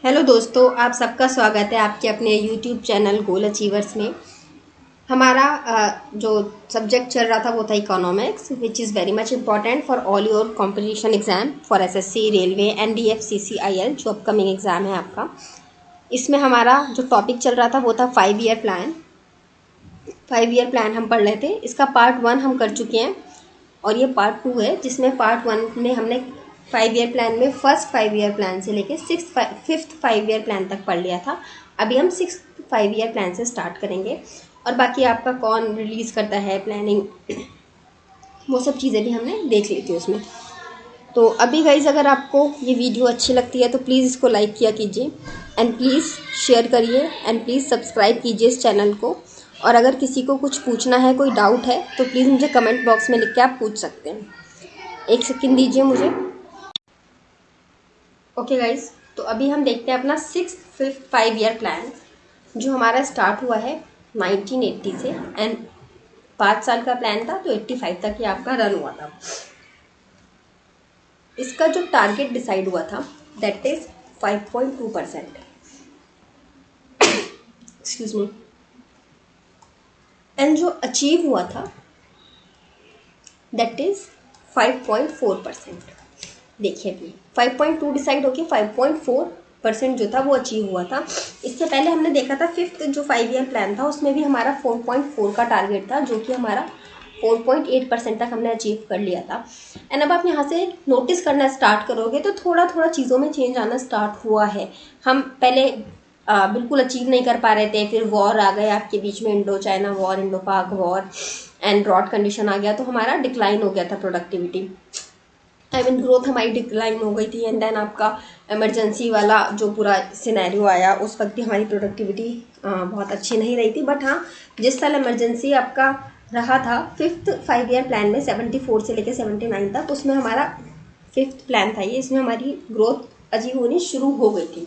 Hello दोस्तों, आप सबका स्वागत है आपके अपने यूट्यूब चैनल गोल अचीवर्स में। हमारा जो सब्जेक्ट चल रहा था वो था economics, which is very much important for all your competition exam for SSC, railway, NDF, CCIL जो अपकमिंग एग्ज़ाम है आपका। इसमें हमारा जो टॉपिक चल रहा था वो था 5 ईयर प्लान। 5 ईयर प्लान हम पढ़ रहे थे। इसका पार्ट 1 हम कर चुके हैं और ये पार्ट 2 है, जिसमें पार्ट 1 में हमने 5 ईयर प्लान में फर्स्ट 5 ईयर प्लान से लेके फिफ्थ 5 ईयर प्लान तक पढ़ लिया था। अभी हम 6th 5 ईयर प्लान से स्टार्ट करेंगे और बाकी आपका कौन रिलीज़ करता है प्लानिंग, वो सब चीज़ें भी हमने देख ली थी उसमें। तो अभी गाइज, अगर आपको ये वीडियो अच्छी लगती है तो प्लीज़ इसको लाइक किया कीजिए एंड प्लीज़ शेयर करिए एंड प्लीज़ सब्सक्राइब कीजिए इस चैनल को। और अगर किसी को कुछ पूछना है, कोई डाउट है, तो प्लीज़ मुझे कमेंट बॉक्स में लिख के आप पूछ सकते हैं। एक सेकंड दीजिए मुझे। ओके गाइज, तो अभी हम देखते हैं अपना 6th 5 ईयर प्लान, जो हमारा स्टार्ट हुआ है 1980 से एंड 5 साल का प्लान था, तो 85 तक ही आपका रन हुआ था। इसका जो टारगेट डिसाइड हुआ था that is 5.2%, excuse me, and जो अचीव हुआ था दैट इज 5.4%। देखिए अभी 5.2 डिसाइड होके 5.4% जो था वो अचीव हुआ था। इससे पहले हमने देखा था 5th जो 5 ईयर प्लान था उसमें भी हमारा 4.4 का टारगेट था, जो कि हमारा 4.8% तक हमने अचीव कर लिया था। एंड अब आप यहाँ से नोटिस करना स्टार्ट करोगे तो थोड़ा थोड़ा चीज़ों में चेंज आना स्टार्ट हुआ है। हम पहले बिल्कुल अचीव नहीं कर पा रहे थे, फिर वॉर आ गए आपके बीच में, इंडो चाइना वॉर, इंडो पाक वॉर एंड ड्रॉट कंडीशन आ गया, तो हमारा डिक्लाइन हो गया था प्रोडक्टिविटी। ग्रोथ हमारी डिक्लाइन हो गई थी। एंड देन आपका इमरजेंसी वाला जो पूरा सिनेरियो आया उस वक्त भी हमारी प्रोडक्टिविटी बहुत अच्छी नहीं रही थी। बट हाँ, जिस साल इमरजेंसी आपका रहा था 5th 5 ईयर प्लान में 74 से लेकर 79 तक, उसमें हमारा 5th प्लान था ये, इसमें हमारी ग्रोथ अचीव होनी शुरू हो गई थी।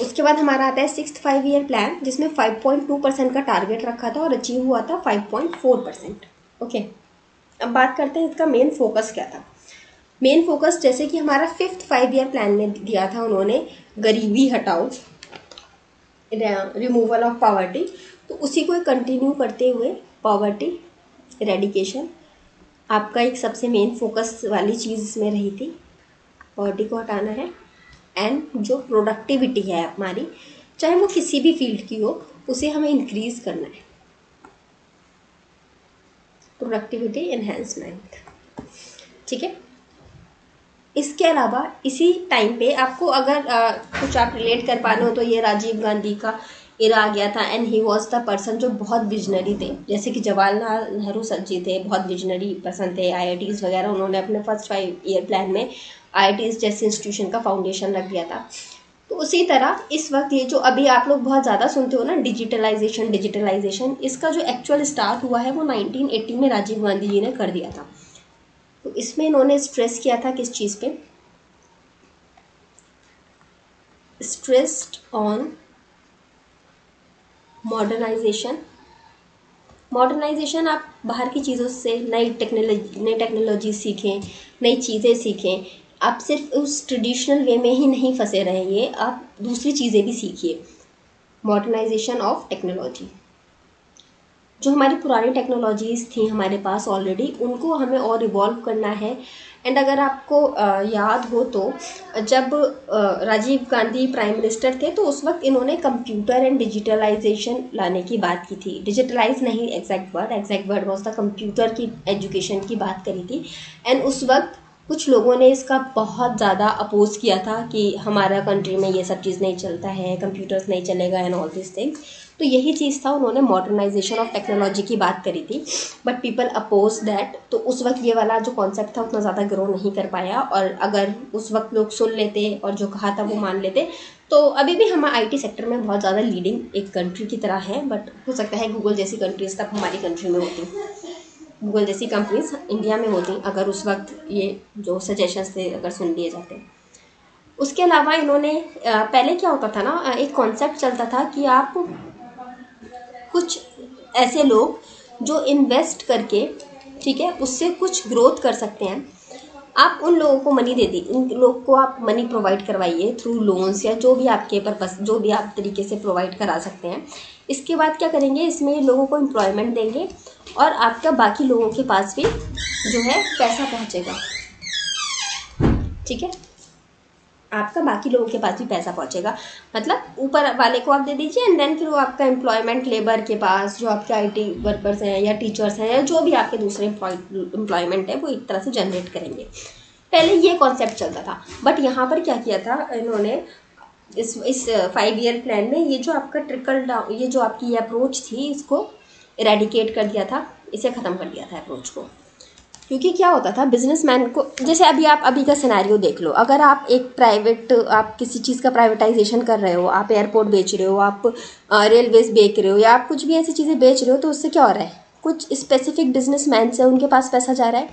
उसके बाद हमारा आता है 6th 5 ईयर प्लान, जिसमें 5.2% का टारगेट रखा था और अचीव हुआ था 5.4%। ओके, अब बात करते हैं इसका मेन फोकस क्या था। मेन फोकस, जैसे कि हमारा 5th 5 ईयर प्लान में दिया था उन्होंने, गरीबी हटाओ, रिमूवल ऑफ पॉवर्टी, तो उसी को कंटिन्यू करते हुए पॉवर्टी इरेडिकेशन आपका एक सबसे मेन फोकस वाली चीज़ इसमें रही थी। पॉवर्टी को हटाना है एंड जो प्रोडक्टिविटी है हमारी, चाहे वो किसी भी फील्ड की हो, उसे हमें इंक्रीज करना है। प्रोडक्टिविटी एनहेंसमेंट, ठीक है। इसके अलावा इसी टाइम पे आपको अगर कुछ आप रिलेट कर पाने हो तो ये राजीव गांधी का इरा आ गया था and he was the person जो बहुत विजनरी थे। जैसे कि जवाहरलाल नेहरू सर जी थे, बहुत विजनरी पर्सन थे। आईआईटीज़ वगैरह उन्होंने अपने फर्स्ट 5 ईयर प्लान में आईआईटीज़ जैसे इंस्टीट्यूशन का फाउंडेशन रख दिया था। तो उसी तरह इस वक्त ये जो अभी आप लोग बहुत ज़्यादा सुनते हो ना, डिजिटलाइजेशन, इसका जो एक्चुअल स्टार्ट हुआ है वो 1980 में राजीव गांधी जी ने कर दिया था। तो इसमें इन्होंने स्ट्रेस किया था किस चीज़ पे, स्ट्रेस्ड ऑन मॉडर्नाइजेशन। मॉडर्नाइजेशन, आप बाहर की चीज़ों से नई टेक्नोलॉजी सीखें, नई चीज़ें सीखें। आप सिर्फ उस ट्रेडिशनल वे में ही नहीं फंसे रहिए, आप दूसरी चीज़ें भी सीखिए। मॉडर्नाइजेशन ऑफ टेक्नोलॉजी, जो हमारी पुरानी टेक्नोलॉजीज़ थी हमारे पास ऑलरेडी, उनको हमें और इवॉल्व करना है। एंड अगर आपको याद हो तो जब राजीव गांधी प्राइम मिनिस्टर थे तो उस वक्त इन्होंने कंप्यूटर एंड डिजिटलाइजेशन लाने की बात की थी। डिजिटलाइज नहीं exact word was the computer की एजुकेशन की बात करी थी। एंड उस वक्त कुछ लोगों ने इसका बहुत ज़्यादा अपोज किया था कि हमारा कंट्री में ये सब चीज़ नहीं चलता है, कंप्यूटर्स नहीं चलेगा एंड ऑल दिस थिंग्स। तो यही चीज़ था, उन्होंने मॉडर्नाइजेशन ऑफ टेक्नोलॉजी की बात करी थी, बट पीपल अपोज दैट। तो उस वक्त ये वाला जो कॉन्सेप्ट था उतना ज़्यादा ग्रो नहीं कर पाया, और अगर उस वक्त लोग सुन लेते और जो कहा था वो मान लेते तो अभी भी हम आईटी सेक्टर में बहुत ज़्यादा लीडिंग एक कंट्री की तरह हैं। बट हो सकता है गूगल जैसी कंट्रीज़ तब हमारी कंट्री में होती, गूगल जैसी कंपनीज इंडिया में होती, अगर उस वक्त ये जो सजेशंस थे अगर सुन लिए जाते। उसके अलावा इन्होंने पहले क्या होता था ना, एक कॉन्सेप्ट चलता था कि आप कुछ ऐसे लोग जो इन्वेस्ट करके, ठीक है, उससे कुछ ग्रोथ कर सकते हैं। आप उन लोगों को मनी दे दी, उन लोगों को आप मनी प्रोवाइड करवाइए थ्रू लोन्स या जो भी आपके पर्पस, जो भी आप तरीके से प्रोवाइड करा सकते हैं। इसके बाद क्या करेंगे, इसमें लोगों को एम्प्लॉयमेंट देंगे और आपका बाकी लोगों के पास भी जो है पैसा पहुंचेगा। ठीक है, आपका बाकी लोगों के पास भी पैसा पहुंचेगा, मतलब ऊपर वाले को आप दे दीजिए एंड देन फिर वो आपका एम्प्लॉयमेंट लेबर के पास, जो आपके आईटी वर्कर्स हैं या टीचर्स हैं या जो भी आपके दूसरे एम्प्लॉयमेंट है वो एक तरह से जनरेट करेंगे। पहले ये कॉन्सेप्ट चलता था, बट यहाँ पर क्या किया था इन्होंने, इस 5 ईयर प्लान में ये जो आपका ट्रिकल डाउन, ये जो आपकी ये अप्रोच थी, इसको इरेडिकेट कर दिया था, इसे ख़त्म कर दिया था अप्रोच को। क्योंकि क्या होता था बिजनेसमैन को, जैसे आप अभी का सिनेरियो देख लो, अगर आप एक प्राइवेट, आप किसी चीज़ का प्राइवेटाइजेशन कर रहे हो, आप एयरपोर्ट बेच रहे हो, आप रेलवेज बेच रहे हो, या आप कुछ भी ऐसी चीज़ें बेच रहे हो, तो उससे क्या हो रहा है, कुछ स्पेसिफिक बिजनेसमैन से उनके पास पैसा जा रहा है।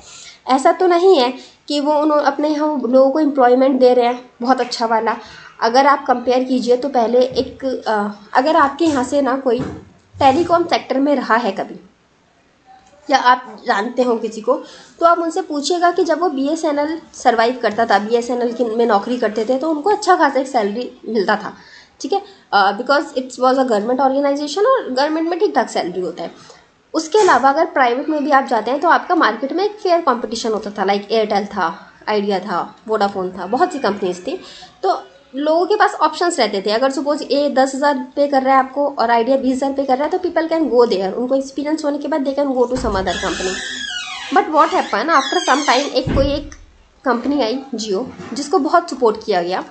ऐसा तो नहीं है कि वो उन्होंने अपने यहाँ लोगों को एम्प्लॉयमेंट दे रहे हैं बहुत अच्छा वाला। अगर आप कंपेयर कीजिए तो पहले एक अगर आपके यहाँ से ना कोई टेलीकॉम सेक्टर में रहा है कभी, या आप जानते हो किसी को, तो आप उनसे पूछिएगा कि जब वो BSNL सर्वाइव करता था, BSNL में नौकरी करते थे, तो उनको अच्छा खासा एक सैलरी मिलता था। ठीक है, because it's was a government organisation और गवर्नमेंट में ठीक ठाक सैलरी होता है। उसके अलावा अगर प्राइवेट में भी आप जाते हैं तो आपका मार्केट में एक फेयर कंपटीशन होता था, लाइक एयरटेल था, आइडिया था, वोडाफोन था, बहुत सी कंपनीज थी। तो लोगों के पास ऑप्शंस रहते थे। अगर सपोज ए 10,000 पे कर रहा है आपको और आइडिया 20,000 पे कर रहा है, तो पीपल कैन गो देयर, उनको एक्सपीरियंस होने के बाद they can go to some other company. But what happen after some time, एक कंपनी आई जियो, जिसको बहुत सपोर्ट किया गया,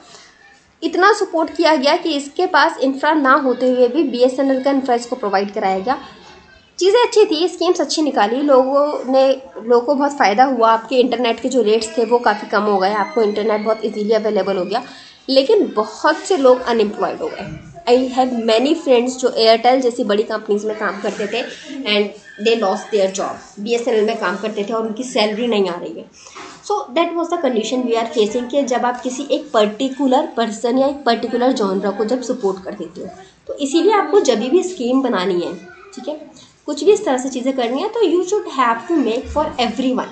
इतना सपोर्ट किया गया कि इसके पास इंफ्रा ना होते हुए भी BSNL का इंफ्रा इसको प्रोवाइड कराया गया। चीज़ें अच्छी थी, स्कीम्स अच्छी निकाली, लोगों को बहुत फ़ायदा हुआ, आपके इंटरनेट के जो रेट्स थे वो काफ़ी कम हो गए, आपको इंटरनेट बहुत इजीली अवेलेबल हो गया। लेकिन बहुत से लोग अनएम्प्लॉयड हो गए। आई हैव मैनी फ्रेंड्स जो एयरटेल जैसी बड़ी कंपनीज में काम करते थे and they lost their job, BSNL में काम करते थे और उनकी सैलरी नहीं आ रही है। So that was the condition we are facing, कि जब आप किसी एक पर्टिकुलर पर्सन या एक पर्टिकुलर जॉनरा को जब सपोर्ट कर देते हो, तो इसीलिए आपको जब भी स्कीम बनानी है, ठीक है, कुछ भी इस तरह से चीज़ें करनी है, तो you should have to make for everyone.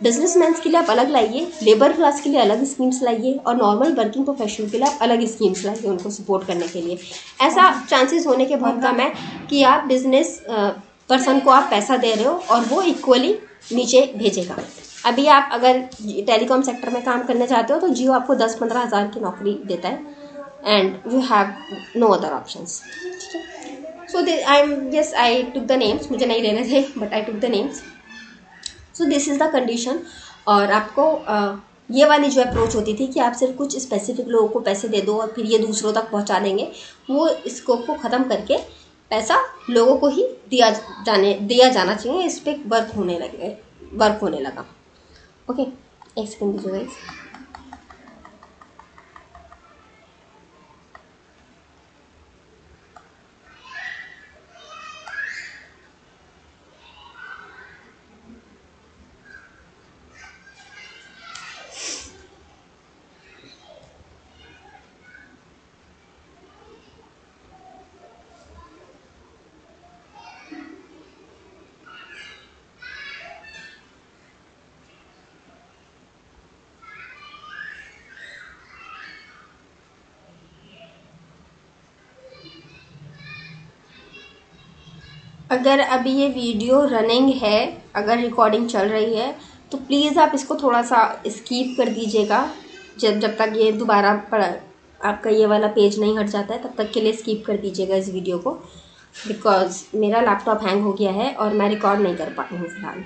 Businessman के लिए आप अलग लाइए, लेबर क्लास के लिए अलग स्कीम्स लाइए, और नॉर्मल वर्किंग प्रोफेशनल के लिए आप अलग स्कीम्स लाइए उनको सपोर्ट करने के लिए। ऐसा चांसेस होने के बहुत कम है कि आप बिजनेस पर्सन को आप पैसा दे रहे हो और वो इक्वली नीचे भेजेगा। अभी आप अगर टेलीकॉम सेक्टर में काम करना चाहते हो तो जियो आपको 10-15 हज़ार की नौकरी देता है and you have no other options. ठीक है, सो आई टुक द नेम्स, मुझे नहीं लेने थे but I took the names. So this is the condition. और आपको ये वाली जो अप्रोच होती थी कि आप सिर्फ कुछ स्पेसिफिक लोगों को पैसे दे दो और फिर ये दूसरों तक पहुंचा देंगे, वो स्कोप को ख़त्म करके पैसा लोगों को ही दिया जाना चाहिए, इस पर वर्क होने लगा। ओके, एक सेकेंड दीजिए गाइस। अगर अभी ये वीडियो रनिंग है, अगर रिकॉर्डिंग चल रही है, तो प्लीज़ आप इसको थोड़ा सा स्कीप कर दीजिएगा। जब तक ये दोबारा आपका ये वाला पेज नहीं हट जाता है, तब तक के लिए स्कीप कर दीजिएगा इस वीडियो को, बिकॉज मेरा लैपटॉप हैंग हो गया है और मैं रिकॉर्ड नहीं कर पाई हूँ फिलहाल।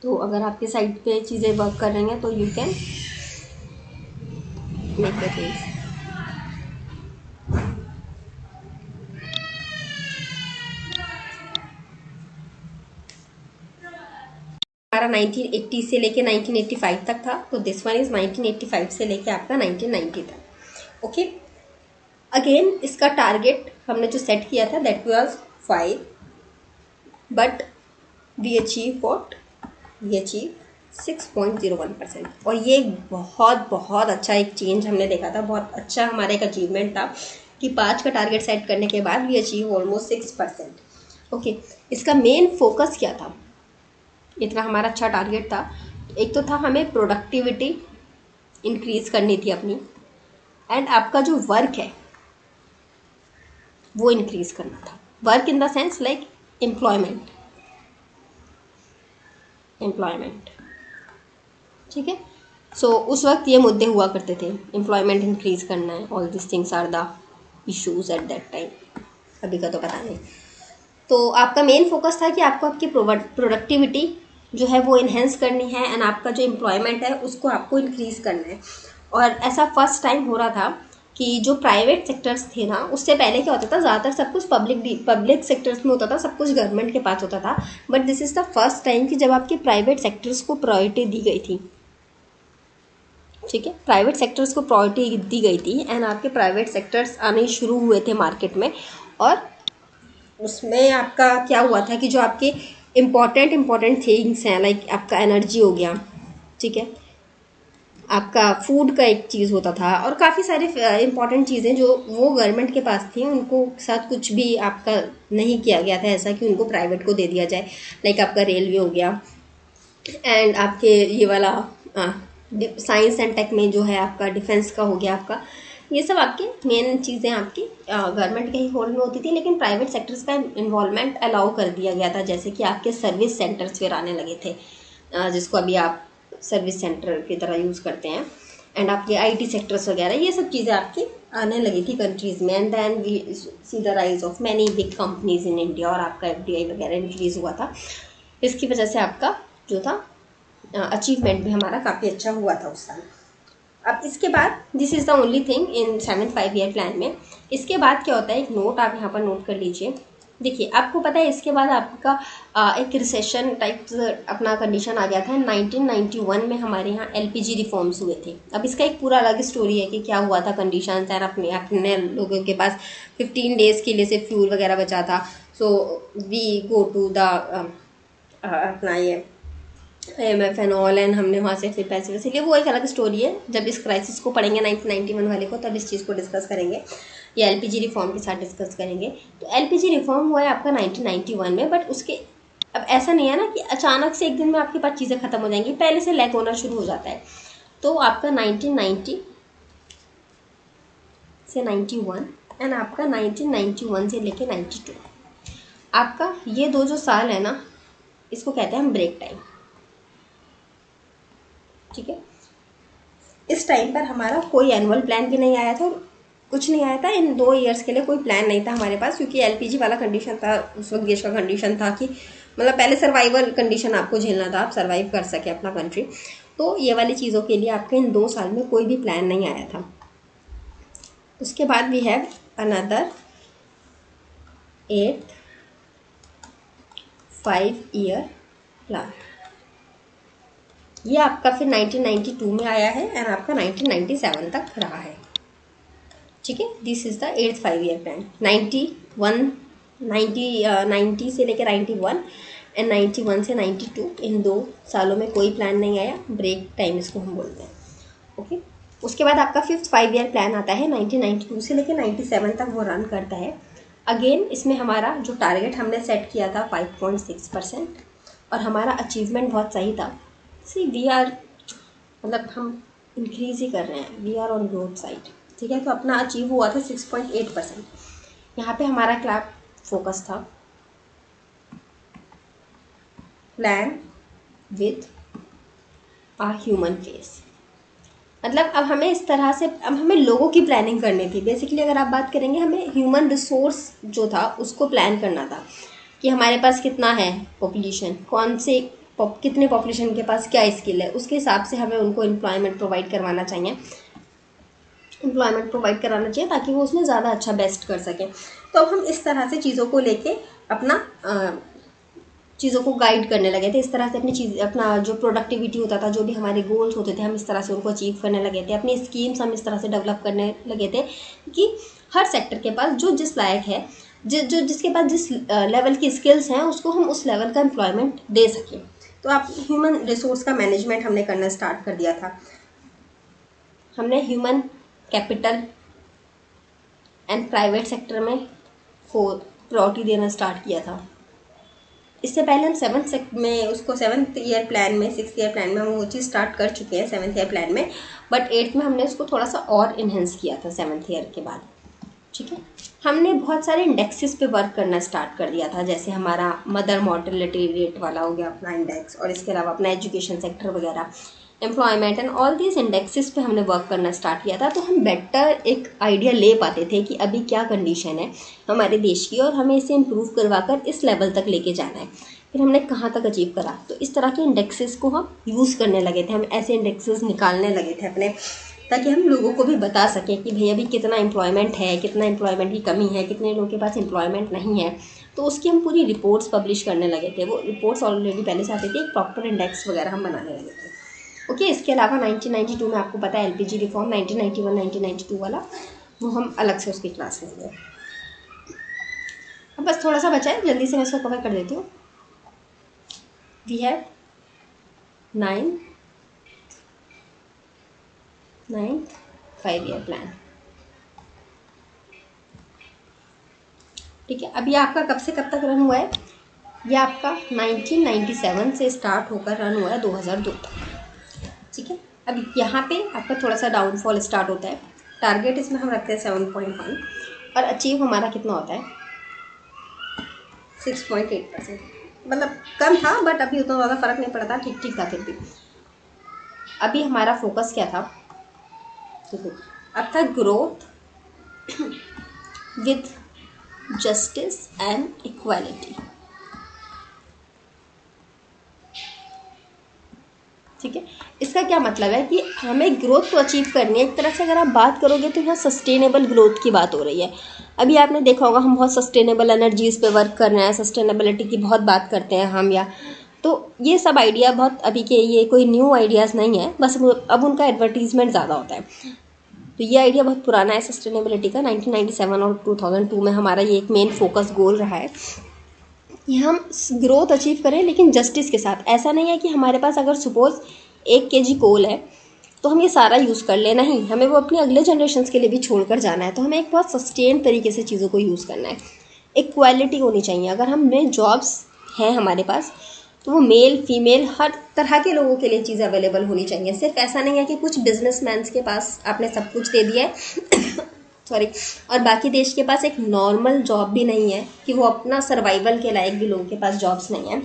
तो अगर आपके साइड पे चीज़ें वर्क कर रही हैं तो you can make the things. हमारा 1980 से लेके 1985 तक था, तो दिस वन इज़ 1985 से लेके आपका 1990 तक। ओके, अगेन इसका टारगेट हमने जो सेट किया था that was 5, but we achieve 6.01%। और ये बहुत अच्छा एक चेंज हमने देखा था, बहुत अच्छा हमारा एक अचीवमेंट था कि 5 का टारगेट सेट करने के बाद वी अचीव ऑलमोस्ट 6%। ओके, इसका मेन फोकस क्या था? इतना हमारा अच्छा टारगेट था, एक तो था हमें प्रोडक्टिविटी इंक्रीज करनी थी अपनी, एंड आपका जो वर्क है वो इंक्रीज करना था। Work in the sense like employment, ठीक है। सो उस वक्त ये मुद्दे हुआ करते थे, एम्प्लॉयमेंट इंक्रीज करना है, all this things are the issues at that time. अभी का तो पता नहीं। तो आपका मेन फोकस था कि आपको आपकी प्रोडक्टिविटी जो है वो इन्हेंस करनी है, एंड आपका जो एम्प्लॉयमेंट है उसको आपको इंक्रीज करना है। और ऐसा फर्स्ट टाइम हो रहा था कि जो प्राइवेट सेक्टर्स थे ना, उससे पहले क्या होता था, ज़्यादातर सब कुछ पब्लिक सेक्टर्स में होता था, सब कुछ गवर्नमेंट के पास होता था। But this is the first time कि जब आपके प्राइवेट सेक्टर्स को प्रायोरिटी दी गई थी, ठीक है, प्राइवेट सेक्टर्स को प्रायोरिटी दी गई थी, एंड आपके प्राइवेट सेक्टर्स आने शुरू हुए थे मार्केट में। और उसमें आपका क्या हुआ था कि जो आपके इम्पॉर्टेंट थिंग्स हैं, लाइक आपका एनर्जी हो गया, ठीक है, आपका फूड का एक चीज़ होता था, और काफ़ी सारे इंपॉर्टेंट चीज़ें जो वो गवर्नमेंट के पास थी, उनको साथ कुछ भी आपका नहीं किया गया था ऐसा कि उनको प्राइवेट को दे दिया जाए। लाइक आपका रेलवे हो गया, एंड आपके ये वाला साइंस एंड टेक में जो है आपका डिफेंस का हो गया आपका, ये सब आपके मेन चीज़ें आपकी गवर्नमेंट के ही होल्ड में होती थी, लेकिन प्राइवेट सेक्टर्स का इन्वॉल्वमेंट अलाउ कर दिया गया था। जैसे कि आपके सर्विस सेंटर्स फिर आने लगे थे, जिसको अभी आप सर्विस सेंटर की तरह यूज़ करते हैं, एंड आपके आईटी सेक्टर्स वगैरह, ये सब चीज़ें आपकी आने लगी थी कंट्रीज़ में। And then we see the rise of many big companies in India, और आपका एफडीआई वगैरह इंक्रीज़ हुआ था। इसकी वजह से आपका जो था अचीवमेंट भी हमारा काफ़ी अच्छा हुआ था उस टाइम। अब इसके बाद this is the only thing in 7 5 year plan में। इसके बाद क्या होता है, एक नोट आप यहाँ पर नोट कर लीजिए। देखिए, आपको पता है इसके बाद आपका एक रिसेशन टाइप अपना कंडीशन आ गया था। 1991 में हमारे यहाँ एलपीजी रिफॉर्म्स हुए थे। अब इसका एक पूरा अलग स्टोरी है कि क्या हुआ था कंडीशन, और अपने अपने लोगों के पास 15 डेज़ के लिए से फ्यूल वगैरह बचा था। So we go to the अपना ये IMF एंड ऑल, एंड हमने वहाँ से फिर पैसे वैसे लिए, वो एक अलग स्टोरी है। जब इस क्राइसिस को पढ़ेंगे 1991 वाले को, तब इस चीज़ को डिस्कस करेंगे, या एलपीजी रिफॉर्म के साथ डिस्कस करेंगे। तो एलपीजी रिफॉर्म हुआ है आपका 1991 में, बट उसके अब ऐसा नहीं है ना कि अचानक से एक दिन में आपके पास चीज़ें खत्म हो जाएंगी, पहले से लैग होना शुरू हो जाता है। तो आपका 1990 से 91, एंड आपका 1991 से लेके 92, आपका ये दो जो साल है ना, इसको कहते हैं हम ब्रेक टाइम, ठीक है। इस टाइम पर हमारा कोई एनुअल प्लान भी नहीं आया था, कुछ नहीं आया था। इन 2 ईयर्स के लिए कोई प्लान नहीं था हमारे पास, क्योंकि एलपीजी वाला कंडीशन था उस वक्त, देश का कंडीशन था कि मतलब पहले सर्वाइवल कंडीशन आपको झेलना था, आप सर्वाइव कर सके अपना कंट्री। तो ये वाली चीज़ों के लिए आपके इन 2 साल में कोई भी प्लान नहीं आया था। उसके बाद वी हैव अनदर 8 5-ईयर प्लान। ये आपका फिर 1992 में आया है, एंड आपका 1997 तक रहा है, ठीक है। This is the 8th five year plan. 90 से लेकर 91, एंड 91 से 92, इन 2 सालों में कोई प्लान नहीं आया, ब्रेक टाइम इसको हम बोलते हैं, ओके। उसके बाद आपका 5th 5-ईयर प्लान आता है, 1992 से लेकर 97 तक वो रन करता है। अगेन इसमें हमारा जो टारगेट हमने सेट किया था 5.6%, और हमारा अचीवमेंट बहुत सही था। सी वी आर मतलब हम इंक्रीज ही कर रहे हैं, we are on growth side, ठीक है। तो अपना अचीव हुआ था 6.8%। यहाँ पे हमारा क्या फोकस था, plan with a human face. मतलब अब हमें इस तरह से, अब हमें लोगों की प्लानिंग करनी थी बेसिकली। अगर आप बात करेंगे, हमें ह्यूमन रिसोर्स जो था उसको प्लान करना था कि हमारे पास कितना है पॉपुलेशन, कितने पॉपुलेशन के पास क्या स्किल है, उसके हिसाब से हमें उनको एम्प्लॉयमेंट प्रोवाइड कराना चाहिए ताकि वो उसमें ज़्यादा अच्छा बेस्ट कर सकें। तो अब हम इस तरह से चीज़ों को लेके अपना चीज़ों को गाइड करने लगे थे। इस तरह से अपना जो प्रोडक्टिविटी होता था, जो भी हमारे गोल्स होते थे, हम इस तरह से उनको अचीव करने लगे थे। अपनी स्कीम्स हम इस तरह से डेवलप करने लगे थे कि हर सेक्टर के पास जो जिस लायक है, जिसके पास जिस लेवल की स्किल्स हैं, उसको हम उस लेवल का एम्प्लॉयमेंट दे सकें। तो आप ह्यूमन रिसोर्स का मैनेजमेंट हमने करना स्टार्ट कर दिया था। हमने human capital and private sector में प्रायोरिटी देना स्टार्ट किया था। इससे पहले हम सेवन्थ ईयर प्लान में, 6th ईयर प्लान में हम वो चीज़ स्टार्ट कर चुके हैं 7th ईयर प्लान में, बट 8th में हमने उसको थोड़ा सा और इन्हेंस किया था 7th ईयर के बाद। ठीक है, हमने बहुत सारे इंडेक्सेस पे वर्क करना स्टार्ट कर दिया था, जैसे हमारा मदर मॉर्टेलिटी रेट वाला हो गया अपना इंडेक्स, और इसके अलावा अपना एजुकेशन सेक्टर वगैरह, employment and all these indexes पे हमने वर्क करना स्टार्ट किया था। तो हम बेटर एक आइडिया ले पाते थे कि अभी क्या कंडीशन है हमारे देश की, और हमें इसे इम्प्रूव करवा कर इस लेवल तक लेके जाना है, फिर हमने कहाँ तक अचीव करा। तो इस तरह के इंडेक्सेस को हम यूज़ करने लगे थे, हम ऐसे इंडेक्सेस निकालने लगे थे अपने, ताकि हम लोगों को भी बता सकें कि भैया अभी कितना एम्प्लॉयमेंट है, कितना एम्प्लॉयमेंट की कमी है, कितने लोगों के पास एम्प्लॉयमेंट नहीं है। तो उसकी हम पूरी रिपोर्ट्स पब्लिश करने लगे थे। वो रिपोर्ट्स ऑलरेडी पहले से आती थी, एक प्रॉपर इंडेक्स वगैरह हम बनाने लगे थे। ओके, इसके अलावा 1992 में आपको पता है एलपीजी रिफॉर्म, 1991 1992 वाला, वो हम अलग से उसकी क्लास लेंगे। अब बस थोड़ा सा बचा है, जल्दी से मैं इसको कवर कर देती हूँ। We have 9th 5 year plan. ठीक है, अब ये आपका कब से कब तक रन हुआ है? ये आपका 1997 से स्टार्ट होकर रन हुआ है 2002 तक। ठीक है, अब यहाँ पे आपका थोड़ा सा डाउनफॉल स्टार्ट होता है। टारगेट इसमें हम रखते हैं 7.1 और अचीव हमारा कितना होता है 6.8%। मतलब कम था बट अभी उतना ज़्यादा फर्क नहीं पड़ता, ठीक ठीक था। फिर भी अभी हमारा फोकस क्या था? अब था growth with justice and equality. ठीक है, इसका क्या मतलब है कि हमें ग्रोथ तो अचीव करनी है। एक तरह से अगर आप बात करोगे तो यहाँ सस्टेनेबल ग्रोथ की बात हो रही है। अभी आपने देखा होगा हम बहुत सस्टेनेबल एनर्जीज पे वर्क कर रहे हैं, सस्टेनेबिलिटी की बहुत बात करते हैं हम, या तो ये सब आइडिया बहुत अभी के, ये कोई न्यू आइडियाज़ नहीं है, बस अब उनका एडवर्टीजमेंट ज़्यादा होता है। तो ये आइडिया बहुत पुराना है सस्टेनेबिलिटी का। 1997 और 2002 में हमारा ये एक मेन फोकस गोल रहा है कि हम ग्रोथ अचीव करें लेकिन जस्टिस के साथ। ऐसा नहीं है कि हमारे पास अगर सपोज 1 kg कोल है तो हम ये सारा यूज़ कर लें, नहीं, हमें वो अपने अगले जनरेशन के लिए भी छोड़कर जाना है। तो हमें एक बहुत सस्टेन तरीके से चीज़ों को यूज़ करना है। इक्वालिटी होनी चाहिए। अगर हमें जॉब्स हैं हमारे पास तो वो मेल फीमेल हर तरह के लोगों के लिए चीज़ अवेलेबल होनी चाहिए। सिर्फ ऐसा नहीं है कि कुछ बिजनेसमैन के पास आपने सब कुछ दे दिया है सॉरी, और बाकी देश के पास एक नॉर्मल जॉब भी नहीं है, कि वो अपना सर्वाइवल के लायक भी लोगों के पास जॉब्स नहीं है,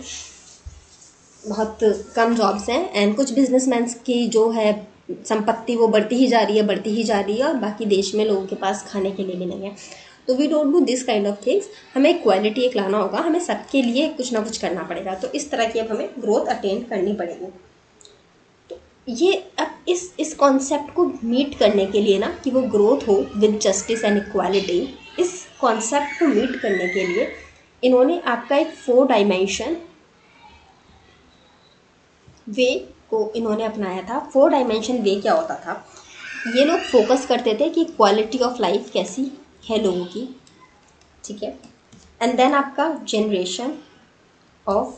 बहुत कम जॉब्स हैं। एंड कुछ बिजनेसमैन की जो है संपत्ति वो बढ़ती ही जा रही है और बाकी देश में लोगों के पास खाने के लिए भी नहीं है। तो we don't do this kind of things. हमें इक्वालिटी एक लाना होगा, हमें सबके लिए कुछ ना कुछ करना पड़ेगा। तो इस तरह की अब हमें ग्रोथ अटेन करनी पड़ेगी। तो ये अब इस कॉन्सेप्ट को मीट करने के लिए ना, कि वो ग्रोथ हो विद जस्टिस एंड इक्वालिटी, इस कॉन्सेप्ट को मीट करने के लिए इन्होंने आपका एक 4 डायमेंशन वे को इन्होंने अपनाया था। 4 डायमेंशन वे क्या होता था? ये लोग फोकस करते थे कि क्वालिटी ऑफ लाइफ कैसी है लोगों की। ठीक है, एंड देन आपका जनरेशन ऑफ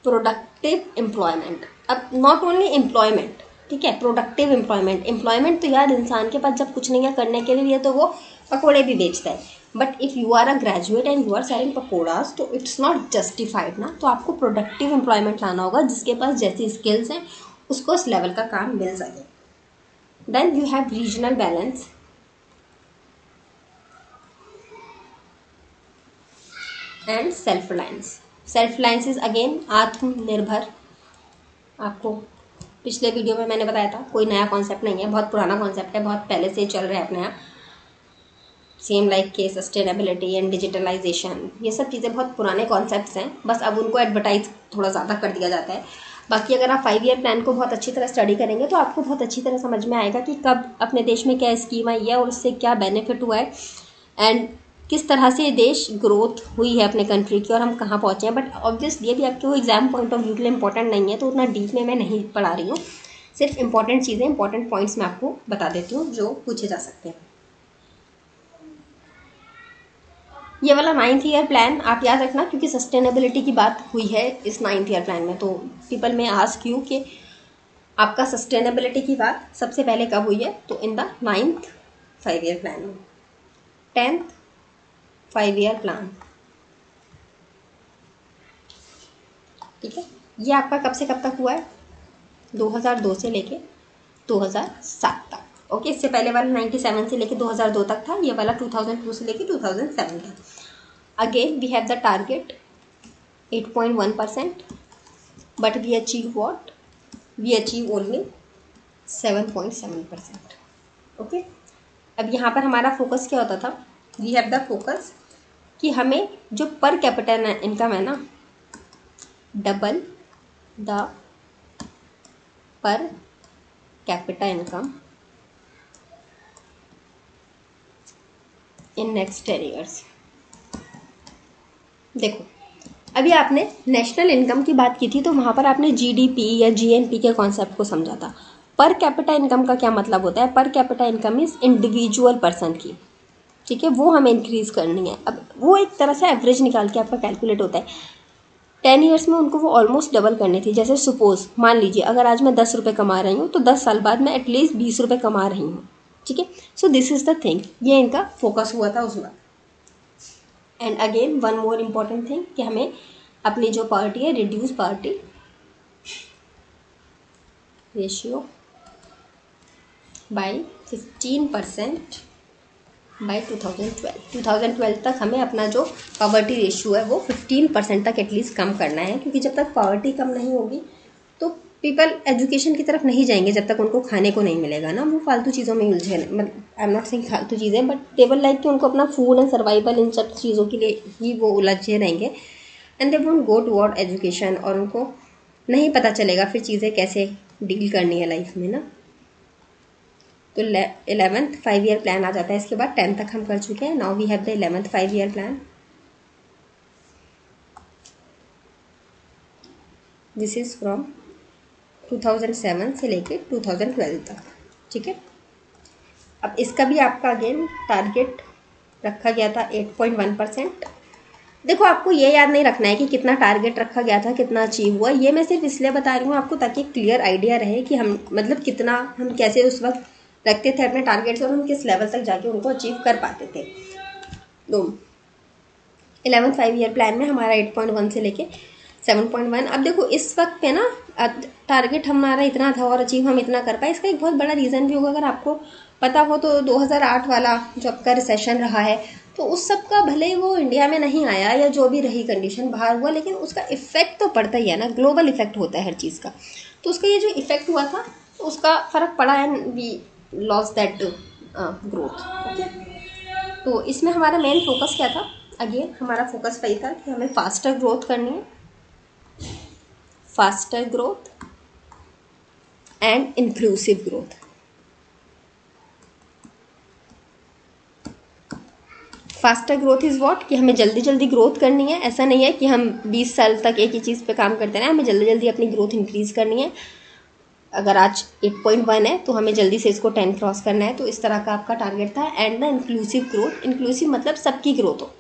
प्रोडक्टिव एम्प्लॉयमेंट। अब नॉट ओनली एम्प्लॉयमेंट, ठीक है, प्रोडक्टिव एम्प्लॉयमेंट तो यार इंसान के पास जब कुछ नहीं है करने के लिए तो वो पकोड़े भी बेचता है। But if you are a graduate and you are selling pakodas it's इट्स नॉट जस्टिफाइड ना। तो आपको प्रोडक्टिव एम्प्लॉयमेंट लाना होगा, जिसके पास जैसी स्किल्स हैं उसको उस लेवल का काम मिल सके। Then you have regional balance and self reliance is again आत्मनिर्भर। आपको पिछले वीडियो में मैंने बताया था, कोई नया कॉन्सेप्ट नहीं है, बहुत पुराना कॉन्सेप्ट है, बहुत पहले से चल रहा है अपने यहाँ। सेम लाइक के सस्टेनेबिलिटी एंड डिजिटलाइजेशन, ये सब चीज़ें बहुत पुराने कॉन्सेप्ट्स हैं, बस अब उनको एडवर्टाइज थोड़ा ज़्यादा कर दिया जाता है। बाकी अगर आप 5 ईयर प्लान को बहुत अच्छी तरह स्टडी करेंगे तो आपको बहुत अच्छी तरह समझ में आएगा कि कब अपने देश में क्या स्कीम आई है और उससे क्या बेनिफिट हुआ है, एंड किस तरह से देश ग्रोथ हुई है अपने कंट्री की और हम कहाँ पहुँचे हैं। बट ऑब्वियसली ये भी आपके वो एग्जाम पॉइंट ऑफ व्यू के लिए इंपॉर्टेंट नहीं है, तो उतना डीप में मैं नहीं पढ़ा रही हूँ। सिर्फ इंपॉर्टेंट चीज़ें, इंपॉर्टेंट पॉइंट्स मैं आपको बता देती हूँ जो पूछे जा सकते हैं। ये वाला 9th ईयर प्लान आप याद रखना, क्योंकि सस्टेनेबिलिटी की बात हुई है इस 9th ईयर प्लान में। तो पीपल में आस्क यू कि आपका सस्टेनेबिलिटी की बात सबसे पहले कब हुई है? तो in the 9th 5 year plan में। 10th 5 ईयर प्लान, ठीक है, ये आपका कब से कब तक हुआ है, 2002 से लेके 2007 तक। ओके, इससे पहले वाला 97 से लेके 2002 तक था, ये वाला 2002 से लेके 2007 तक। Again we have the target 8.1%, but we achieve what, we achieve only 7.7%। Okay, अब यहाँ पर हमारा फोकस क्या होता था, वी हैव द फोकस कि हमें जो पर कैपिटा इनकम है ना, double the per capita income in next 10 years. देखो, अभी आपने नेशनल इनकम की बात की थी, तो वहाँ पर आपने जीडीपी या जीएनपी के कॉन्सेप्ट को समझा था। पर कैपिटा इनकम का क्या मतलब होता है, per capita income is individual person की, ठीक है, वो हमें इंक्रीज़ करनी है। अब वो एक तरह से एवरेज निकाल के आपका कैलकुलेट होता है। 10 ईयर्स में उनको वो ऑलमोस्ट डबल करनी थी। जैसे सपोज मान लीजिए अगर आज मैं 10 रुपये कमा रही हूँ, तो 10 साल बाद मैं एटलीस्ट 20 रुपये कमा रही हूँ, ठीक है। So this is the thing, ये इनका फोकस हुआ था उस वक्त। And again one more important thing कि हमें अपनी जो पार्टी है, reduce party ratio by 15% by 2012 तक हमें अपना जो पॉवर्टी रेशियो है वो 15% तक एटलीस्ट कम करना है। क्योंकि जब तक पॉवर्टी कम नहीं होगी तो पीपल एजुकेशन की तरफ नहीं जाएंगे, जब तक उनको खाने को नहीं मिलेगा ना, वो फालतू चीज़ों में उलझे, मतलब आई एम नॉट सेइंग फालतू चीज़ें, बट टेबल लाइक कि उनको अपना फूड एंड सर्वाइवल इन सब चीज़ों के लिए ही वो उलझे रहेंगे। And they won't go toward education, और उनको नहीं पता चलेगा फिर चीज़ें कैसे डील करनी है लाइफ में ना। तो 11th 5 ईयर प्लान आ जाता है। इसके बाद 10 तक हम कर चुके हैं। Now we have the 11th 5 year plan. This is from 2007 से लेके 2012 तक, ठीक है। अब इसका भी आपका अगेन टारगेट रखा गया था 8.1%। देखो, आपको ये याद नहीं रखना है कि कितना टारगेट रखा गया था, कितना अचीव हुआ। ये मैं सिर्फ इसलिए बता रही हूँ आपको ताकि क्लियर आइडिया रहे कि हम मतलब कितना हम कैसे उस वक्त रखते थे अपने टारगेट्स, और हम किस लेवल तक जाके उनको अचीव कर पाते थे। तो 11th 5 ईयर प्लान में हमारा 8.1 से लेके 7.1। अब देखो इस वक्त पे ना टारगेट हमारा इतना था और अचीव हम इतना कर पाए, इसका एक बहुत बड़ा रीज़न भी होगा। अगर आपको पता हो तो 2008 वाला जो आपका रिसेशन रहा है, तो उस सब का भले ही वो इंडिया में नहीं आया या जो भी रही कंडीशन बाहर हुआ, लेकिन उसका इफेक्ट तो पड़ता ही है ना, ग्लोबल इफेक्ट होता है हर चीज़ का। तो उसका ये जो इफेक्ट हुआ था उसका फ़र्क पड़ा, and we loss that growth. Okay, तो इसमें हमारा मेन फोकस क्या था, अगेन हमारा फोकस वही था कि हमें फास्टर ग्रोथ करनी है, faster growth and inclusive growth. Faster growth is what, कि हमें जल्दी जल्दी ग्रोथ करनी है। ऐसा नहीं है कि हम 20 साल तक एक ही चीज़ पे काम करते रहें, हमें जल्दी जल्दी अपनी ग्रोथ इंक्रीज़ करनी है। अगर आज 8.1 है तो हमें जल्दी से इसको 10 क्रॉस करना है, तो इस तरह का आपका टारगेट था। And the inclusive growth, inclusive मतलब सबकी ग्रोथ हो।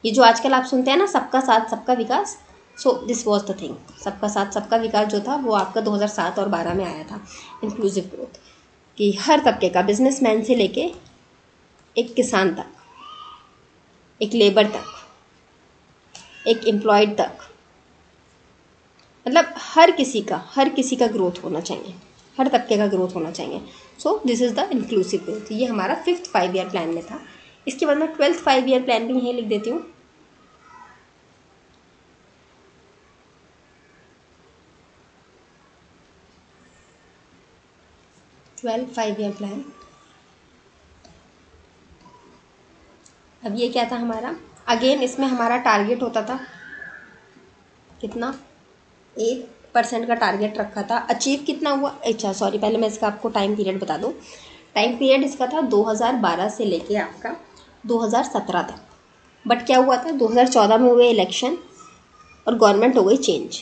ये जो आजकल आप सुनते हैं ना, सबका साथ सबका विकास, so this was the thing. सबका साथ सबका विकास जो था वो आपका 2007 और 12 में आया था। इंक्लूसिव ग्रोथ कि हर तबके का, बिजनेसमैन से लेके एक किसान तक, एक लेबर तक, एक एम्प्लॉयड तक, मतलब हर किसी का ग्रोथ होना चाहिए, हर तबके का ग्रोथ होना चाहिए। सो this is the inclusive growth. ये हमारा 5th 5 ईयर प्लान में था। इसके बाद मैं 12th 5 ईयर प्लान भी यहीं लिख देती हूँ। 12th 5 ईयर प्लान, अब ये क्या था हमारा, अगेन इसमें हमारा टारगेट होता था कितना, 8% का टारगेट रखा था। अचीव कितना हुआ, अच्छा सॉरी, पहले मैं इसका आपको टाइम पीरियड बता दूँ। टाइम पीरियड इसका था 2012 से लेके आपका 2017 तक। बट क्या हुआ था, 2014 में हुए इलेक्शन और गवर्नमेंट हो गई चेंज।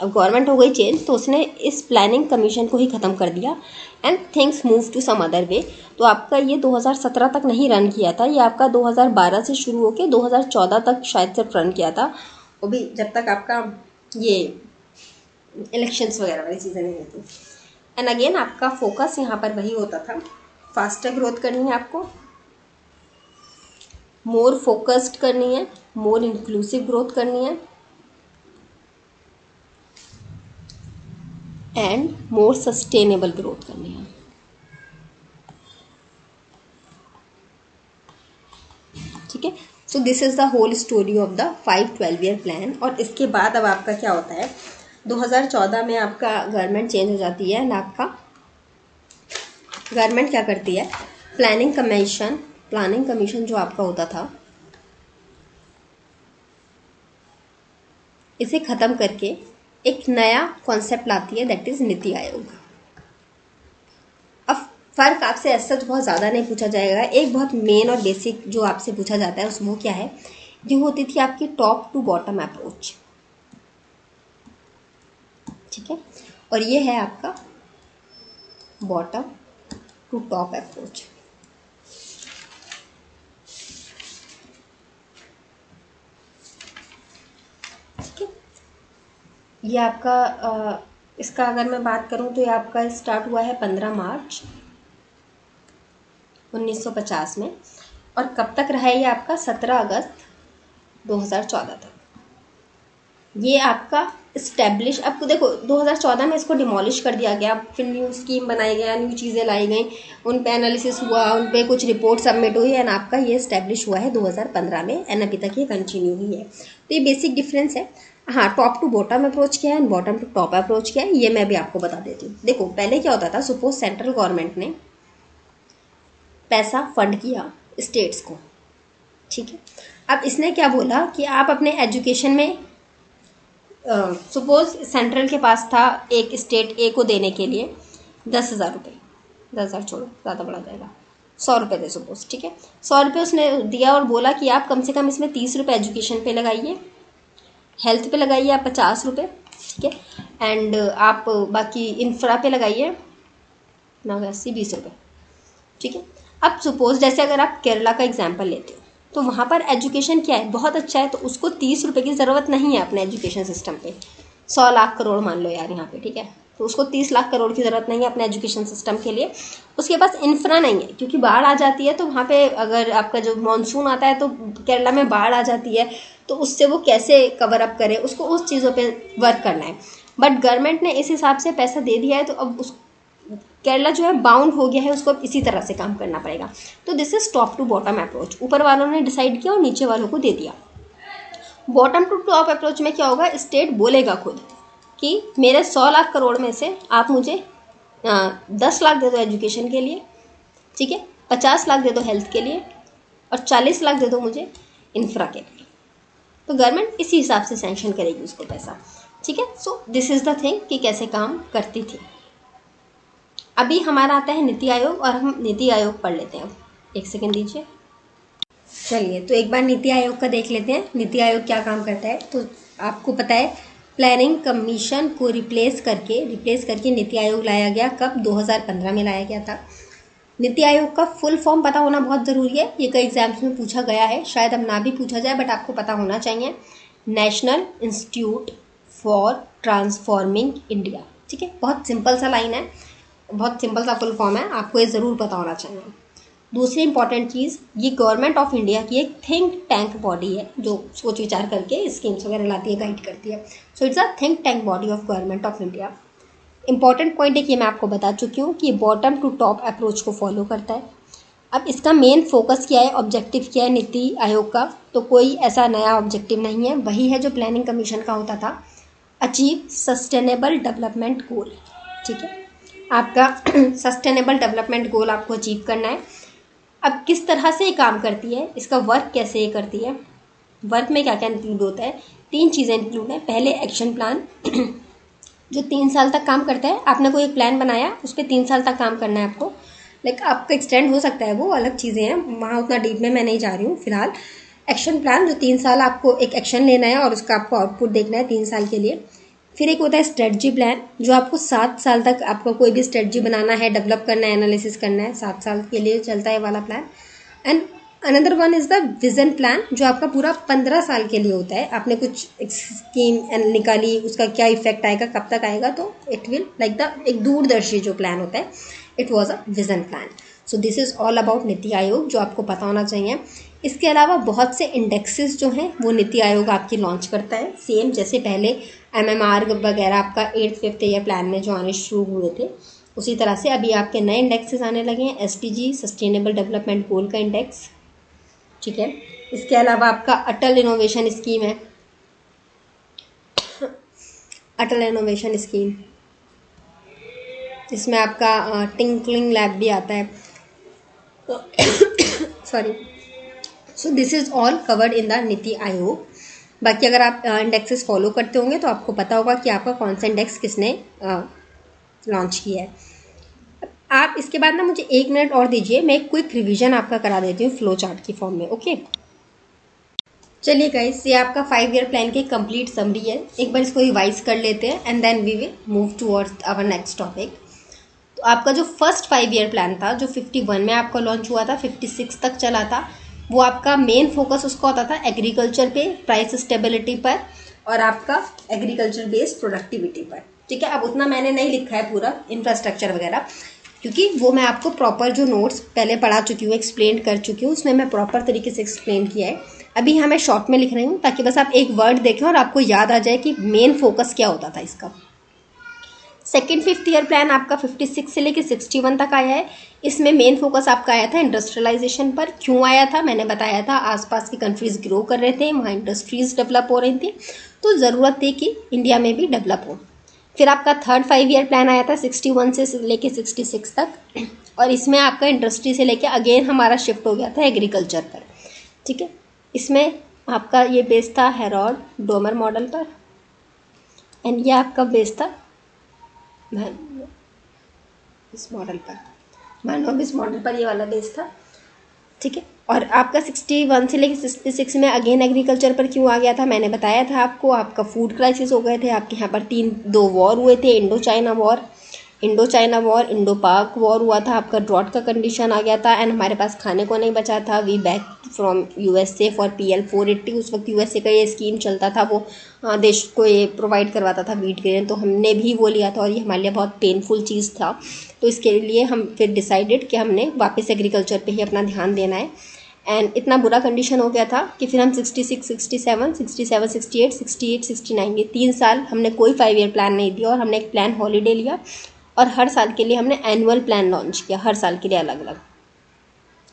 अब गवर्नमेंट हो गई चेंज तो उसने इस प्लानिंग कमीशन को ही ख़त्म कर दिया, and things move to some other way. तो आपका ये 2017 तक नहीं रन किया था, ये आपका 2012 से शुरू होकर 2014 तक शायद से रन किया था, वो भी जब तक आपका ये इलेक्शंस वगैरह वाली चीज़ें नहीं होती। एंड अगेन आपका फोकस यहाँ पर वही होता था, फास्टर ग्रोथ करनी है आपको, मोर फोकस्ड करनी है, मोर इंक्लूसिव ग्रोथ करनी है, एंड मोर सस्टेनेबल ग्रोथ करनी है। ठीक है, so this is the whole story of the 5-12 year plan. और इसके बाद अब आपका क्या होता है, 2014 में आपका गवर्नमेंट चेंज हो जाती है एंड आपका गवर्नमेंट क्या करती है, प्लानिंग कमीशन जो आपका होता था इसे ख़त्म करके एक नया कॉन्सेप्ट लाती है, दैट इज़ नीति आयोग। अब फ़र्क आपसे ऐसा तो बहुत ज़्यादा नहीं पूछा जाएगा, एक बहुत मेन और बेसिक जो आपसे पूछा जाता है उसमें वो क्या है, ये होती थी आपकी टॉप टू बॉटम अप्रोच। ठीक है, और ये है आपका बॉटम टू टॉप अप्रोच। ठीक है, ये आपका इसका अगर मैं बात करूं तो ये आपका स्टार्ट हुआ है 15 मार्च 1950 में, और कब तक रहा है ये आपका 17 अगस्त 2014 तक। ये आपका इस्टेब्लिश, आपको देखो 2014 में इसको डिमोलिश कर दिया गया, फिर न्यू स्कीम बनाई गया, न्यू चीज़ें लाई गई, उन पे एनालिसिस हुआ, उन पे कुछ रिपोर्ट सबमिट हुई एंड आपका ये इस्टेब्लिश हुआ है 2015 में एंड अभी तक ये कंटिन्यू हुई है। तो ये बेसिक डिफरेंस है। हाँ, टॉप टू बॉटम अप्रोच क्या है and bottom to top approach क्या है, ये मैं भी आपको बता देती हूँ। देखो पहले क्या होता था, सपोज सेंट्रल गवर्नमेंट ने पैसा फंड किया स्टेट्स को। ठीक है, अब इसने क्या बोला कि आप अपने एजुकेशन में सपोज सेंट्रल के पास था एक स्टेट ए को देने के लिए 10,000 रुपये, 10,000 छोड़ो ज़्यादा बढ़ा जाएगा, 100 रुपये दे सपोज। ठीक है, 100 रुपये उसने दिया और बोला कि आप कम से कम इसमें 30 रुपये एजुकेशन पे लगाइए, हेल्थ पे लगाइए आप 50 रुपये। ठीक है, एंड आप बाकी इंफ्रा पे लगाइए ना 80-20 रुपये। ठीक है, अब सपोज जैसे अगर आप केरला का एग्जाम्पल लेते हो तो वहाँ पर एजुकेशन क्या है, बहुत अच्छा है, तो उसको 30 रुपये की ज़रूरत नहीं है अपने एजुकेशन सिस्टम पे। 100 लाख करोड़ मान लो यार यहाँ पे, ठीक है, तो उसको 30 लाख करोड़ की ज़रूरत नहीं है अपने एजुकेशन सिस्टम के लिए। उसके पास इंफ्रा नहीं है, क्योंकि बाढ़ आ जाती है तो वहाँ पे अगर आपका जो मानसून आता है तो केरला में बाढ़ आ जाती है, तो उससे वो कैसे कवर अप करे, उसको उस चीज़ों पर वर्क करना है। बट गवर्नमेंट ने इस हिसाब से पैसा दे दिया है, तो अब उस केरला जो है बाउंड हो गया है, उसको अब इसी तरह से काम करना पड़ेगा। तो this is top to bottom approach, ऊपर वालों ने डिसाइड किया और नीचे वालों को दे दिया। बॉटम टू टॉप अप्रोच में क्या होगा, स्टेट बोलेगा खुद कि मेरे 100 लाख करोड़ में से आप मुझे 10 लाख दे दो एजुकेशन के लिए, ठीक है, 50 लाख दे दो हेल्थ के लिए और 40 लाख दे दो मुझे इंफ्रा के लिए। तो गवर्नमेंट इसी हिसाब से सैंक्शन करेगी उसको पैसा। ठीक है, so this is the thing कि कैसे काम करती थी। अभी हमारा आता है नीति आयोग, और हम नीति आयोग पढ़ लेते हैं। एक सेकंड दीजिए। चलिए, तो एक बार नीति आयोग का देख लेते हैं, नीति आयोग क्या काम करता है। तो आपको पता है प्लानिंग कमीशन को रिप्लेस करके नीति आयोग लाया गया। कब? 2015 में लाया गया था। नीति आयोग का फुल फॉर्म पता होना बहुत ज़रूरी है, ये कई एग्जाम्स में पूछा गया है, शायद अब ना भी पूछा जाए बट आपको पता होना चाहिए। National institute for transforming India. ठीक है, बहुत सिंपल सा लाइन है, बहुत सिंपल सा फुल फॉर्म है, आपको ये ज़रूर पता होना चाहिए। दूसरी इंपॉर्टेंट चीज़, ये गवर्नमेंट ऑफ इंडिया की एक थिंक टैंक बॉडी है जो सोच विचार करके स्कीम्स वगैरह लाती है, गाइड करती है। So it's a think tank body of government of India. Important point एक ये मैं आपको बता चुकी हूँ कि बॉटम टू टॉप अप्रोच को फॉलो करता है। अब इसका मेन फोकस क्या है, ऑब्जेक्टिव क्या है नीति आयोग का, तो कोई ऐसा नया ऑब्जेक्टिव नहीं है, वही है जो प्लानिंग कमीशन का होता था, अचीव सस्टेनेबल डेवलपमेंट गोल। ठीक है, आपका सस्टेनेबल डेवलपमेंट गोल आपको अचीव करना है। अब किस तरह से ये काम करती है, इसका वर्क कैसे ये करती है, वर्क में क्या क्या इंक्लूड होता है, 3 चीज़ें इंक्लूड हैं। पहले एक्शन प्लान जो 3 साल तक काम करता है। आपने कोई एक प्लान बनाया, उस पर 3 साल तक काम करना है आपको, लाइक आपका एक्सटेंड हो सकता है, वो अलग चीज़ें हैं, वहाँ उतना डीप में मैं नहीं जा रही हूँ फिलहाल। एक्शन प्लान जो 3 साल आपको एक एक्शन लेना है और उसका आपको आउटपुट देखना है 3 साल के लिए। फिर एक होता है स्ट्रेटजी प्लान, जो आपको 7 साल तक आपको कोई भी स्ट्रेटजी बनाना है, डेवलप करना है, एनालिसिस करना है, 7 साल के लिए चलता है वाला plan. And another one is the vision plan, जो आपका पूरा 15 साल के लिए होता है। आपने कुछ स्कीम निकाली, उसका क्या इफेक्ट आएगा, कब तक आएगा, तो इट विल लाइक द एक दूरदर्शी जो प्लान होता है, it was a vision plan. So this is all about NITI Aayog, जो आपको पता होना चाहिए। इसके अलावा बहुत से इंडेक्सेस जो हैं वो नीति आयोग आपकी लॉन्च करता है, सेम जैसे पहले MMR वगैरह आपका 8th 5th ईयर प्लान में जो आने शुरू हुए थे, उसी तरह से अभी आपके नए इंडेक्सेस आने लगे हैं। SDG सस्टेनेबल डेवलपमेंट गोल का इंडेक्स, ठीक है। इसके अलावा आपका अटल इनोवेशन स्कीम है, अटल इनोवेशन स्कीम, इसमें आपका टिंकलिंग लैब भी आता है, sorry. So this is all covered in the NITI Aayog. बाकी अगर आप इंडेक्सेस फॉलो करते होंगे तो आपको पता होगा कि आपका कौन सा इंडेक्स किसने लॉन्च किया है। आप इसके बाद ना मुझे 1 मिनट और दीजिए, मैं एक क्विक रिवीजन आपका करा देती हूँ फ्लो चार्ट की फॉर्म में, ओके। चलिए गाइस, ये आपका 5 ईयर प्लान की कंप्लीट समरी है। एक बार इसको रिवाइज कर लेते हैं and then we will move towards our next topic. तो आपका जो फर्स्ट 5 ईयर प्लान था, जो 51 में आपका लॉन्च हुआ था, 56 तक चला था, वो आपका मेन फोकस उसका होता था एग्रीकल्चर पे, प्राइस स्टेबिलिटी पर और आपका एग्रीकल्चर बेस्ड प्रोडक्टिविटी पर, ठीक है। अब उतना मैंने नहीं लिखा है पूरा इंफ्रास्ट्रक्चर वगैरह, क्योंकि वो मैं आपको प्रॉपर जो नोट्स पहले पढ़ा चुकी हूँ, एक्सप्लेन कर चुकी हूँ, उसमें मैं प्रॉपर तरीके से एक्सप्लेन किया है। अभी यहाँ मैं शॉर्ट में लिख रही हूँ ताकि बस आप एक वर्ड देखें और आपको याद आ जाए कि मेन फोकस क्या होता था इसका। सेकेंड 5th ईयर प्लान आपका 56 से लेकर 61 तक आया है। इसमें मेन फोकस आपका आया था इंडस्ट्रियलाइजेशन पर। क्यों आया था मैंने बताया था, आसपास की कंट्रीज ग्रो कर रहे थे, वहाँ इंडस्ट्रीज डेवलप हो रही थी, तो ज़रूरत थी कि इंडिया में भी डेवलप हो। फिर आपका थर्ड 5 ईयर प्लान आया था 61 से लेके 66 तक, और इसमें आपका इंडस्ट्री से लेके अगेन हमारा शिफ्ट हो गया था एग्रीकल्चर पर, ठीक है। इसमें आपका ये बेस था हेरोल्ड डोमर मॉडल पर, एंड ये आपका बेस था इस मॉडल पर, इस मॉडल पर ये वाला बेस था, ठीक है। और आपका 61 से लेकर 66 में अगेन एग्रीकल्चर पर क्यों आ गया था मैंने बताया था आपको। आपका फूड क्राइसिस हो गए थे, आपके यहाँ पर 2 वॉर हुए थे, इंडो चाइना वॉर, इंडो पाक वॉर हुआ था, आपका ड्रॉट का कंडीशन आ गया था, एंड हमारे पास खाने को नहीं बचा था। We back from USA for PL 480। उस वक्त USA का ये स्कीम चलता था, वो देश को ये प्रोवाइड करवाता था वीट ग्रेन, तो हमने भी वो लिया था और ये हमारे लिए बहुत पेनफुल चीज़ था। तो इसके लिए हम फिर डिसाइडेड कि हमने वापस एग्रीकल्चर पे ही अपना ध्यान देना है। एंड इतना बुरा कंडीशन हो गया था कि फिर हम 66, 67, 68, 69 ये 3 साल हमने कोई 5 ईयर प्लान नहीं दिया, और हमने एक प्लान हॉलीडे लिया, और हर साल के लिए हमने एनुअल प्लान लॉन्च किया, हर साल के लिए अलग अलग।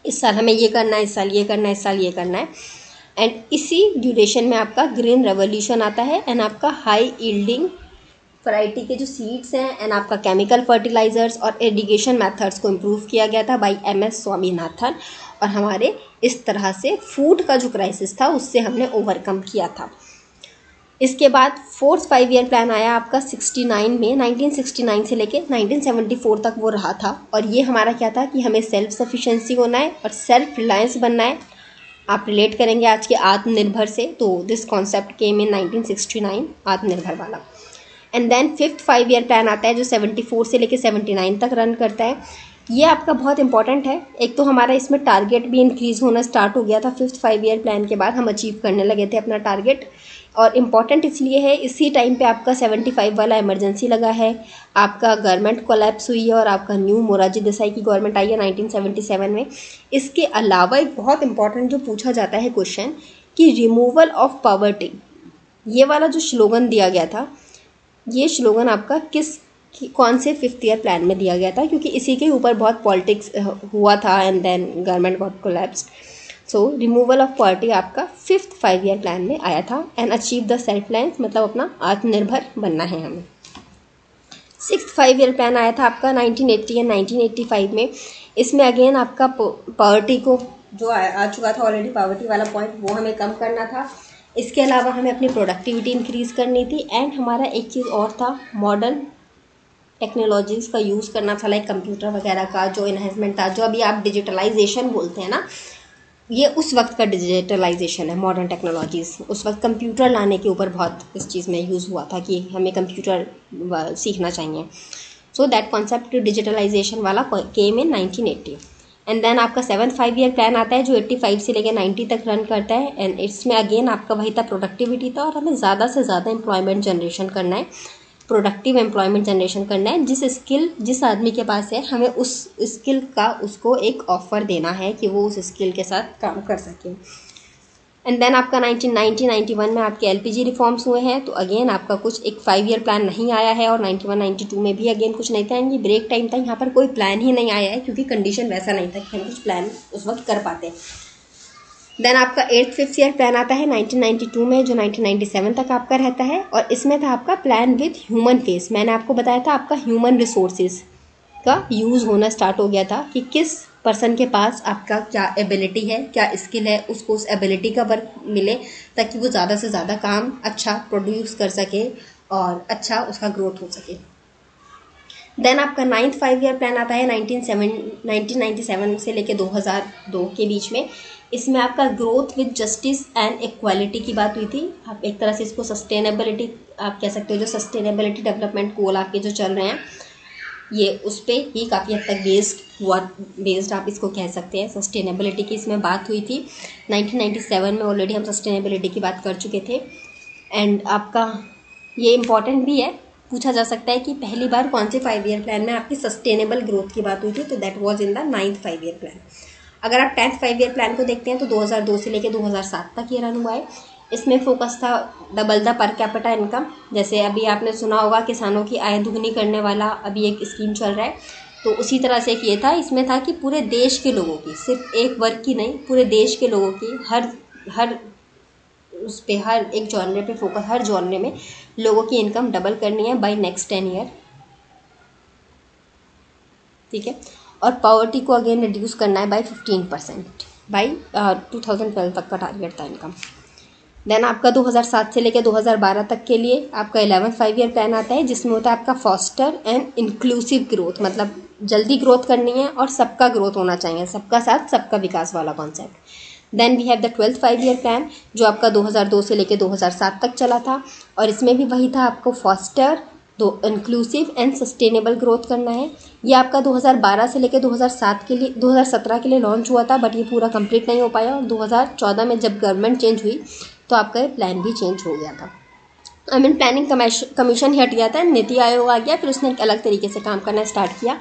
इस साल हमें ये करना है, इस साल ये करना है, इस साल ये करना है। एंड इसी ड्यूरेशन में आपका ग्रीन रेवोल्यूशन आता है, एंड आपका हाई यील्डिंग वैरायटी के जो सीड्स हैं, एंड आपका केमिकल फर्टिलाइजर्स और इरिगेशन मेथड्स को इम्प्रूव किया गया था बाय MS स्वामीनाथन, और हमारे इस तरह से फूड का जो क्राइसिस था उससे हमने ओवरकम किया था। इसके बाद फोर्थ 5 ईयर प्लान आया आपका 69 में, 1969 से लेके 1974 तक वो रहा था, और ये हमारा क्या था कि हमें सेल्फ सफिशेंसी होना है और सेल्फ रिलायंस बनना है। आप रिलेट करेंगे आज के आत्मनिर्भर से, तो दिस कॉन्सेप्ट केम इन 1969, आत्मनिर्भर वाला। And then 5th 5 year plan आता है जो 74 से लेके 79 तक रन करता है। ये आपका बहुत इंपॉर्टेंट है। एक तो हमारा इसमें टारगेट भी इंक्रीज़ होना स्टार्ट हो गया था 5th 5 ईयर प्लान के बाद, हम अचीव करने लगे थे अपना टारगेट, और इम्पॉर्टेंट इसलिए है इसी टाइम पे आपका 75 वाला इमरजेंसी लगा है, आपका गवर्नमेंट कोलैप्स हुई है, और आपका न्यू मोरारजी देसाई की गवर्नमेंट आई है 1977 में। इसके अलावा एक बहुत इंपॉर्टेंट जो पूछा जाता है क्वेश्चन कि रिमूवल ऑफ पॉवर्टी, ये वाला जो स्लोगन दिया गया था, ये स्लोगन आपका कौन से 5th ईयर प्लान में दिया गया था, क्योंकि इसी के ऊपर बहुत पॉलिटिक्स हुआ था and then government got collapsed. So removal of poverty आपका 5th 5 ईयर प्लान में आया था, and achieve the self reliance, मतलब अपना आत्मनिर्भर बनना है हमें। 6th 5 ईयर प्लान आया था आपका 1980 एंड 1985 में। इसमें अगेन आपका पॉवर्टी को जो आ चुका था ऑलरेडी, पॉवर्टी वाला पॉइंट, वो हमें कम करना था। इसके अलावा हमें अपनी प्रोडक्टिविटी इंक्रीज़ करनी थी, एंड हमारा एक चीज़ और था, मॉडर्न टेक्नोलॉजीज़ का यूज़ करना था, लाइक कंप्यूटर वगैरह का जो इन्हेंसमेंट था, जो अभी आप डिजिटलाइजेशन बोलते हैं ना, ये उस वक्त का डिजिटलाइजेशन है, मॉडर्न टेक्नोलॉजीज़। उस वक्त कंप्यूटर लाने के ऊपर बहुत इस चीज़ में यूज़ हुआ था कि हमें कंप्यूटर सीखना चाहिए। सो दैट कॉन्सेप्ट डिजिटलाइजेशन वाला केम इन 1980। एंड देन आपका 7th 5 ईयर प्लान आता है जो 85 से लेकर 90 तक रन करता है, एंड इसमें अगेन आपका वही था, प्रोडक्टिविटी था, और हमें ज़्यादा से ज़्यादा एम्प्लॉयमेंट जनरेशन करना है। प्रोडक्टिव एम्प्लॉयमेंट जनरेशन करना है। जिस आदमी के पास है, हमें उस स्किल का उसको एक ऑफर देना है कि वो उस स्किल के साथ काम कर सके। एंड देन आपका 1991 में आपके एलपीजी रिफॉर्म्स हुए हैं, तो अगेन आपका कुछ एक 5 ईयर प्लान नहीं आया है, और 91-92 में भी अगेन कुछ नहीं था। ये ब्रेक टाइम था, यहाँ पर कोई प्लान ही नहीं आया है क्योंकि कंडीशन वैसा नहीं था कि हम कुछ प्लान उस वक्त कर पाते। देन आपका 8th 5th ईयर प्लान आता है 1992 में, जो 1997 तक आपका रहता है, और इसमें था आपका प्लान विद ह्यूमन फेस। मैंने आपको बताया था आपका ह्यूमन रिसोर्सेज का यूज़ होना स्टार्ट हो गया था कि किस पर्सन के पास आपका क्या एबिलिटी है, क्या स्किल है, उसको उस एबिलिटी का वर्क मिले ताकि वो ज़्यादा से ज़्यादा काम अच्छा प्रोड्यूस कर सके और अच्छा उसका ग्रोथ हो सके। देन आपका 9th 5 ईयर प्लान आता है 1997 से लेके 2002 के बीच में। इसमें आपका growth with justice and equality की बात हुई थी। आप एक तरह से इसको सस्टेनेबिलिटी आप कह सकते हो, जो सस्टेनेबिलिटी डेवलपमेंट गोल आपके जो चल रहे हैं ये उस पर ही काफ़ी हद तक बेस्ड आप इसको कह सकते हैं। सस्टेनेबिलिटी की इसमें बात हुई थी 1997 में, ऑलरेडी हम सस्टेनेबिलिटी की बात कर चुके थे। एंड आपका ये इम्पॉर्टेंट भी है, पूछा जा सकता है कि पहली बार कौन से 5 ईयर प्लान में आपकी सस्टेनेबल ग्रोथ की बात हुई थी, तो that was in the 9th 5 year plan. अगर आप 10th 5 ईयर प्लान को देखते हैं तो 2002 से लेकर 2007 तक ये रन हुआ है। इसमें फोकस था double the per capita income. जैसे अभी आपने सुना होगा किसानों की आय दुगनी करने वाला अभी एक स्कीम चल रहा है, तो उसी तरह से एक ये था। इसमें था कि पूरे देश के लोगों की, सिर्फ एक वर्ग की नहीं, पूरे देश के लोगों की हर उस पे हर एक जॉनरे पे फोकस, हर जॉनरे में लोगों की इनकम डबल करनी है बाय नेक्स्ट 10 ईयर। ठीक है, और पॉवर्टी को अगेन रिड्यूस करना है बाय 15% बाय 2012 तक का टारगेट था इनकम। देन आपका 2007 से लेकर 2012 तक के लिए आपका 11th 5 ईयर प्लान आता है, जिसमें होता है आपका फॉस्टर एंड इंक्लूसिव ग्रोथ। मतलब जल्दी ग्रोथ करनी है और सबका ग्रोथ होना चाहिए, सबका साथ सबका विकास वाला concept. Then we have the 12th 5 year plan, जो आपका 2002 से लेकर 2007 तक चला था, और इसमें भी वही था, आपको foster inclusive and sustainable growth करना है। ये आपका 2012 से लेकर 2017 के लिए लॉन्च हुआ था, बट ये पूरा कंप्लीट नहीं हो पाया, और 2014 में जब गवर्नमेंट चेंज हुई तो आपका ये प्लान भी चेंज हो गया था। प्लानिंग कमीशन ही हट गया था, नीति आयोग आ गया, फिर उसने एक अलग तरीके से काम करना स्टार्ट किया।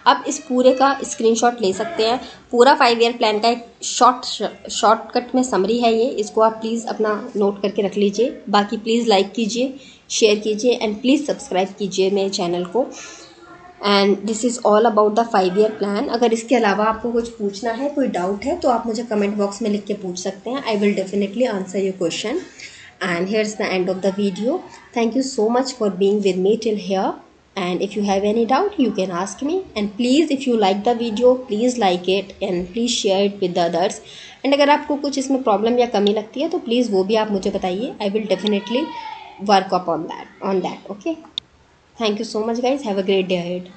आप इस पूरे का स्क्रीनशॉट ले सकते हैं। पूरा 5 ईयर प्लान का एक शॉर्टकट में समरी है ये, इसको आप प्लीज़ अपना नोट करके रख लीजिए। बाकी प्लीज़ लाइक कीजिए, शेयर कीजिए, एंड प्लीज़ सब्सक्राइब कीजिए मेरे चैनल को। And this is all about the 5 year plan. अगर इसके अलावा आपको कुछ पूछना है, कोई डाउट है, तो आप मुझे कमेंट बॉक्स में लिख के पूछ सकते हैं। I will definitely answer your question. And here's the end of the video. Thank you so much for being with me till here. And if you have any doubt, you can ask me. And please, if you like the video, please like it and please share it with the others. And अगर आपको कुछ इसमें problem या कमी लगती है तो please वो भी आप मुझे बताइए. I will definitely work up on that. Okay. Thank you so much, guys. Have a great day ahead.